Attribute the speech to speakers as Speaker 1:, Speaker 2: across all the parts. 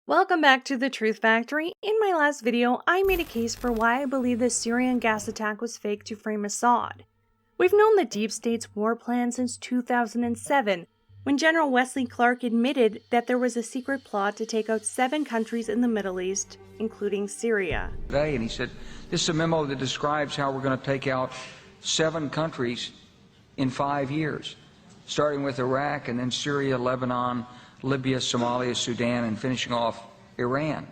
Speaker 1: Welcome back to the Truth Factory. In my last video, I made a case for why I believe the Syrian gas attack was fake to frame Assad. We've known the deep state's war plan since 2007, when General Wesley Clark admitted that there was a secret plot to take out 7 countries in the Middle East, including Syria.
Speaker 2: And he said, this is a memo that describes how we're going to take out 7 countries in 5 years, starting with Iraq and then Syria, Lebanon, Libya, Somalia, Sudan, and finishing off Iran.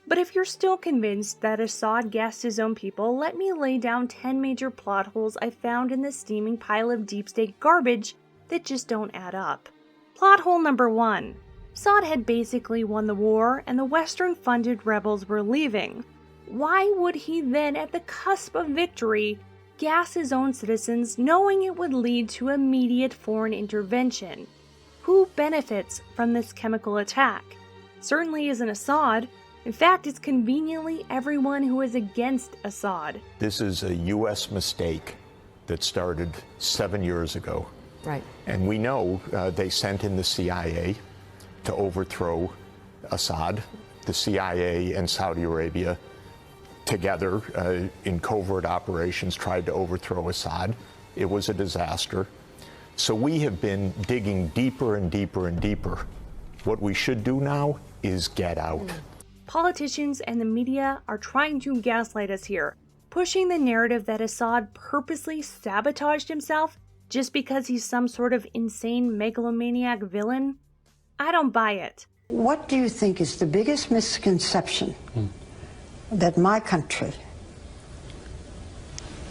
Speaker 1: But if you're still convinced that Assad gassed his own people, let me lay down 10 major plot holes I found in this steaming pile of deep state garbage that just don't add up. Plot hole number 1. Assad had basically won the war and the Western-funded rebels were leaving. Why would he then, at the cusp of victory, gas his own citizens knowing it would lead to immediate foreign intervention? Who benefits from this chemical attack? Certainly isn't Assad. In fact, it's conveniently everyone who is against Assad.
Speaker 3: This is a U.S. mistake that started 7 years ago.
Speaker 4: Right.
Speaker 3: And we know they sent in the CIA to overthrow Assad. The CIA and Saudi Arabia together in covert operations tried to overthrow Assad. It was a disaster. So we have been digging deeper and deeper and deeper. What we should do now is get out.
Speaker 1: Politicians and the media are trying to gaslight us here, pushing the narrative that Assad purposely sabotaged himself just because he's some sort of insane megalomaniac villain. I don't buy it.
Speaker 5: What do you think is the biggest misconception that my country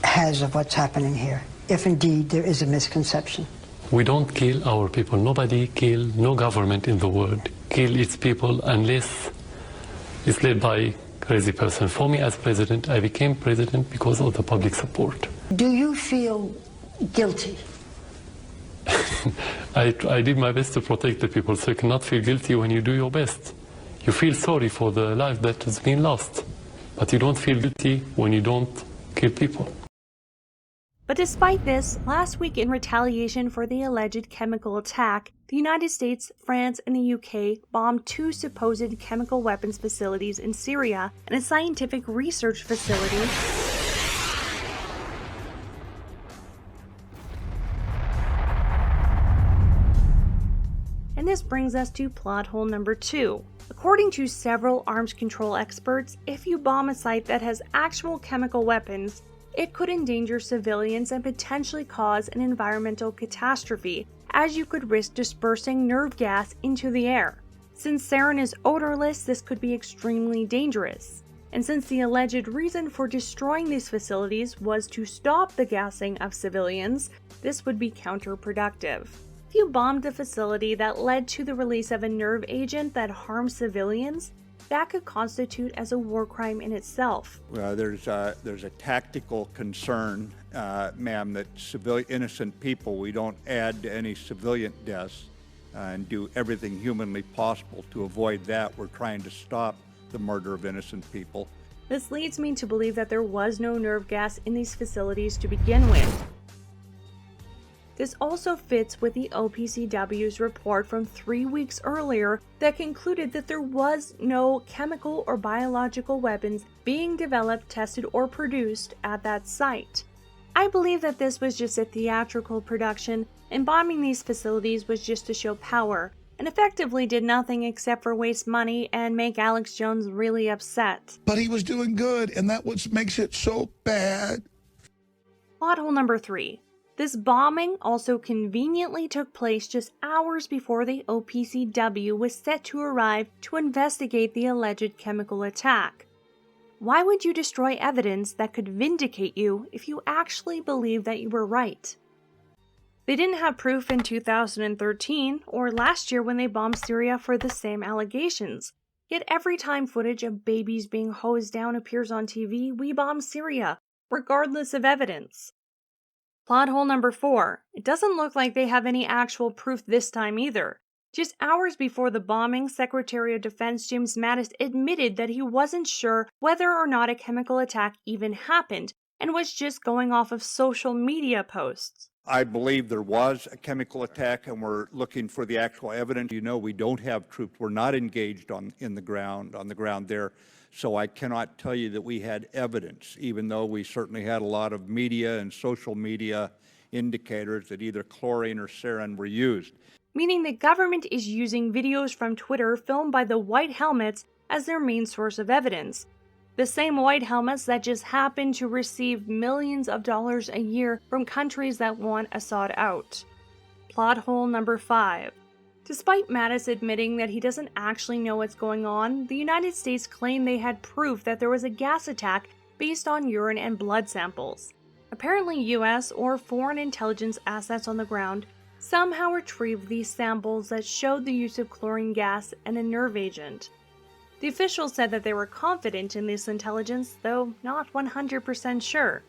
Speaker 5: has of what's happening here, if indeed there is a misconception?
Speaker 6: We don't kill our people. Nobody kill, no government in the world kill its people unless it's led by a crazy person. For me as president, I became president because of the public support.
Speaker 5: Do you feel guilty?
Speaker 6: I did my best to protect the people, so you cannot feel guilty when you do your best. You feel sorry for the life that has been lost, but you don't feel guilty when you don't kill people.
Speaker 1: But despite this, last week in retaliation for the alleged chemical attack, the United States, France, and the UK bombed 2 supposed chemical weapons facilities in Syria and a scientific research facility. And this brings us to plot hole number 2. According to several arms control experts, if you bomb a site that has actual chemical weapons, it could endanger civilians and potentially cause an environmental catastrophe, as you could risk dispersing nerve gas into the air. Since sarin is odorless, this could be extremely dangerous. And since the alleged reason for destroying these facilities was to stop the gassing of civilians, this would be counterproductive. If you bombed a facility that led to the release of a nerve agent that harms civilians, that could constitute as a war crime in itself.
Speaker 7: There's a tactical concern, ma'am, that innocent people, we don't add to any civilian deaths and do everything humanly possible to avoid that. We're trying to stop the murder of innocent people.
Speaker 1: This leads me to believe that there was no nerve gas in these facilities to begin with. This also fits with the OPCW's report from 3 weeks earlier that concluded that there was no chemical or biological weapons being developed, tested, or produced at that site. I believe that this was just a theatrical production, and bombing these facilities was just to show power, and effectively did nothing except for waste money and make Alex Jones really upset.
Speaker 8: But he was doing good, and that's what makes it so bad.
Speaker 1: Plot hole number 3. This bombing also conveniently took place just hours before the OPCW was set to arrive to investigate the alleged chemical attack. Why would you destroy evidence that could vindicate you if you actually believe that you were right? They didn't have proof in 2013 or last year when they bombed Syria for the same allegations. Yet every time footage of babies being hosed down appears on TV, we bomb Syria, regardless of evidence. Plot hole number 4. It doesn't look like they have any actual proof this time either. Just hours before the bombing, Secretary of Defense James Mattis admitted that he wasn't sure whether or not a chemical attack even happened, and was just going off of social media posts.
Speaker 7: I believe there was a chemical attack, and we're looking for the actual evidence. You know, we don't have troops. We're not engaged on the ground there. So I cannot tell you that we had evidence, even though we certainly had a lot of media and social media indicators that either chlorine or sarin were used.
Speaker 1: Meaning the government is using videos from Twitter filmed by the White Helmets as their main source of evidence. The same White Helmets that just happen to receive millions of dollars a year from countries that want Assad out. Plot hole number 5. Despite Mattis admitting that he doesn't actually know what's going on, the United States claimed they had proof that there was a gas attack based on urine and blood samples. Apparently US or foreign intelligence assets on the ground somehow retrieved these samples that showed the use of chlorine gas and a nerve agent. The officials said that they were confident in this intelligence, though not 100% sure.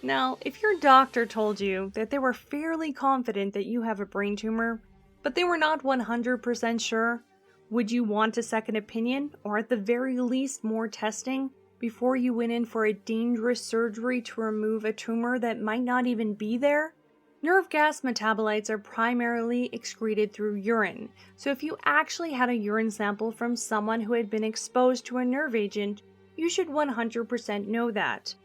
Speaker 1: Now, if your doctor told you that they were fairly confident that you have a brain tumor, but they were not 100% sure, would you want a second opinion, or at the very least more testing, before you went in for a dangerous surgery to remove a tumor that might not even be there? Nerve gas metabolites are primarily excreted through urine, so if you actually had a urine sample from someone who had been exposed to a nerve agent, you should 100% know that.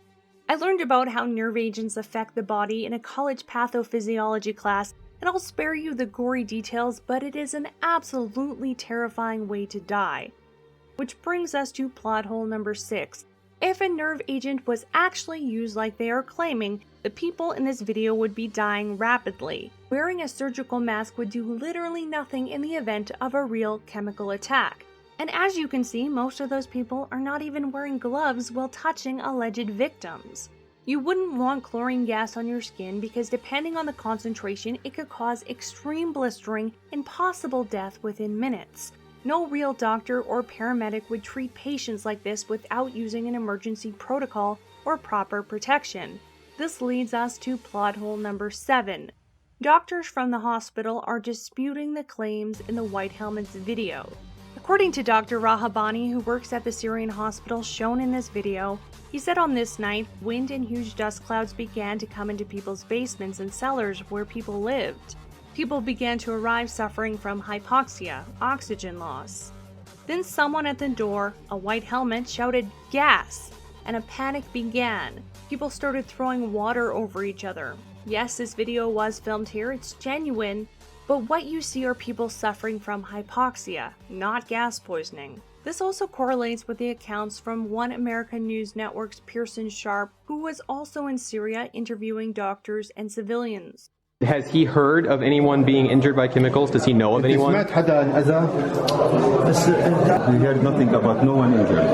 Speaker 1: I learned about how nerve agents affect the body in a college pathophysiology class, and I'll spare you the gory details, but it is an absolutely terrifying way to die. Which brings us to plot hole number 6. If a nerve agent was actually used like they are claiming, the people in this video would be dying rapidly. Wearing a surgical mask would do literally nothing in the event of a real chemical attack. And as you can see, most of those people are not even wearing gloves while touching alleged victims. You wouldn't want chlorine gas on your skin because depending on the concentration, it could cause extreme blistering and possible death within minutes. No real doctor or paramedic would treat patients like this without using an emergency protocol or proper protection. This leads us to plot hole number 7. Doctors from the hospital are disputing the claims in the White Helmets video. According to Dr. Rahabani, who works at the Syrian hospital shown in this video, he said on this night, wind and huge dust clouds began to come into people's basements and cellars where people lived. People began to arrive suffering from hypoxia, oxygen loss. Then someone at the door, a white helmet, shouted gas, and a panic began. People started throwing water over each other. Yes, this video was filmed here, it's genuine, but what you see are people suffering from hypoxia, not gas poisoning. This also correlates with the accounts from One American News Network's Pearson Sharp, who was also in Syria interviewing doctors and civilians.
Speaker 4: Has he heard of anyone being injured by chemicals? Does he know of anyone?
Speaker 9: We heard nothing about no one injured.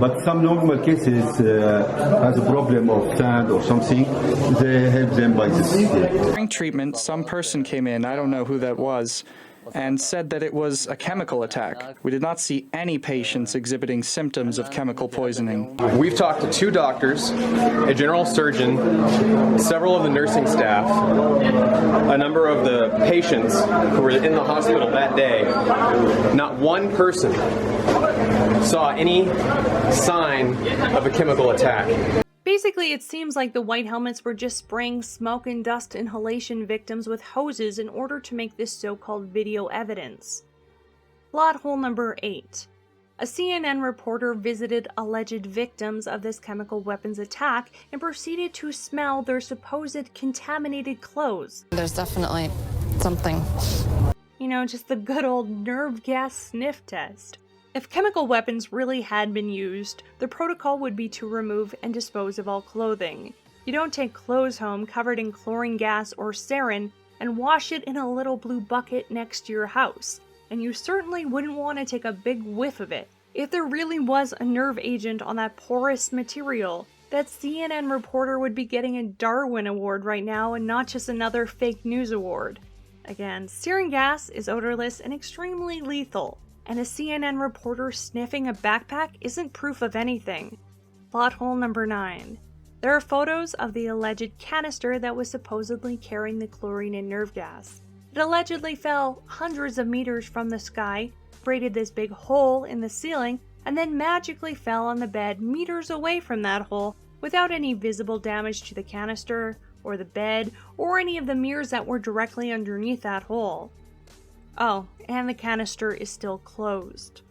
Speaker 9: But some normal cases has a problem of sand or something, they help them by this.
Speaker 10: During treatment, some person came in, I don't know who that was, and said that it was a chemical attack. We did not see any patients exhibiting symptoms of chemical poisoning.
Speaker 4: We've talked to 2 doctors, a general surgeon, several of the nursing staff, a number of the patients who were in the hospital that day. Not one person saw any sign of a chemical attack.
Speaker 1: Basically, it seems like the White Helmets were just spraying smoke and dust inhalation victims with hoses in order to make this so-called video evidence. Plot hole number 8. A CNN reporter visited alleged victims of this chemical weapons attack and proceeded to smell their supposed contaminated clothes.
Speaker 11: There's definitely something.
Speaker 1: You know, just the good old nerve gas sniff test. If chemical weapons really had been used, the protocol would be to remove and dispose of all clothing. You don't take clothes home covered in chlorine gas or sarin and wash it in a little blue bucket next to your house. And you certainly wouldn't want to take a big whiff of it. If there really was a nerve agent on that porous material, that CNN reporter would be getting a Darwin Award right now and not just another fake news award. Again, sarin gas is odorless and extremely lethal. And a CNN reporter sniffing a backpack isn't proof of anything. Plot hole number 9. There are photos of the alleged canister that was supposedly carrying the chlorine and nerve gas. It allegedly fell hundreds of meters from the sky, created this big hole in the ceiling, and then magically fell on the bed meters away from that hole without any visible damage to the canister, or the bed, or any of the mirrors that were directly underneath that hole. Oh, and the canister is still closed.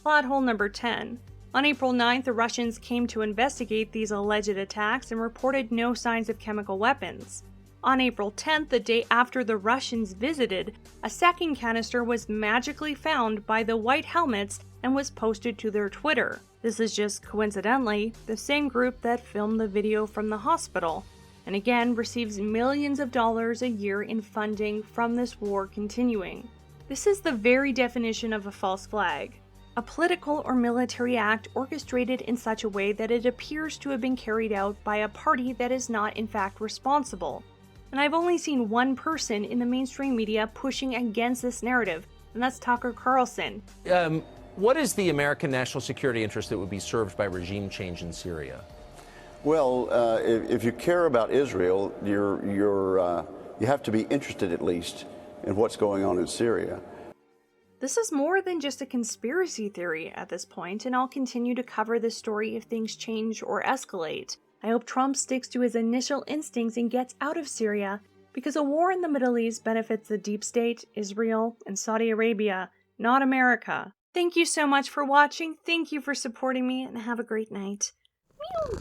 Speaker 1: Plot hole number 10. On April 9th, the Russians came to investigate these alleged attacks and reported no signs of chemical weapons. On April 10th, the day after the Russians visited, a second canister was magically found by the White Helmets and was posted to their Twitter. This is just coincidentally the same group that filmed the video from the hospital, and again receives millions of dollars a year in funding from this war continuing. This is the very definition of a false flag. A political or military act orchestrated in such a way that it appears to have been carried out by a party that is not in fact responsible. And I've only seen one person in the mainstream media pushing against this narrative, and that's Tucker Carlson.
Speaker 12: What is the American national security interest that would be served by regime change in Syria?
Speaker 13: Well, if you care about Israel, you have to be interested at least in what's going on in Syria.
Speaker 1: This is more than just a conspiracy theory at this point, and I'll continue to cover this story if things change or escalate. I hope Trump sticks to his initial instincts and gets out of Syria, because a war in the Middle East benefits the deep state, Israel, and Saudi Arabia, not America. Thank you so much for watching, thank you for supporting me, and have a great night. Meow.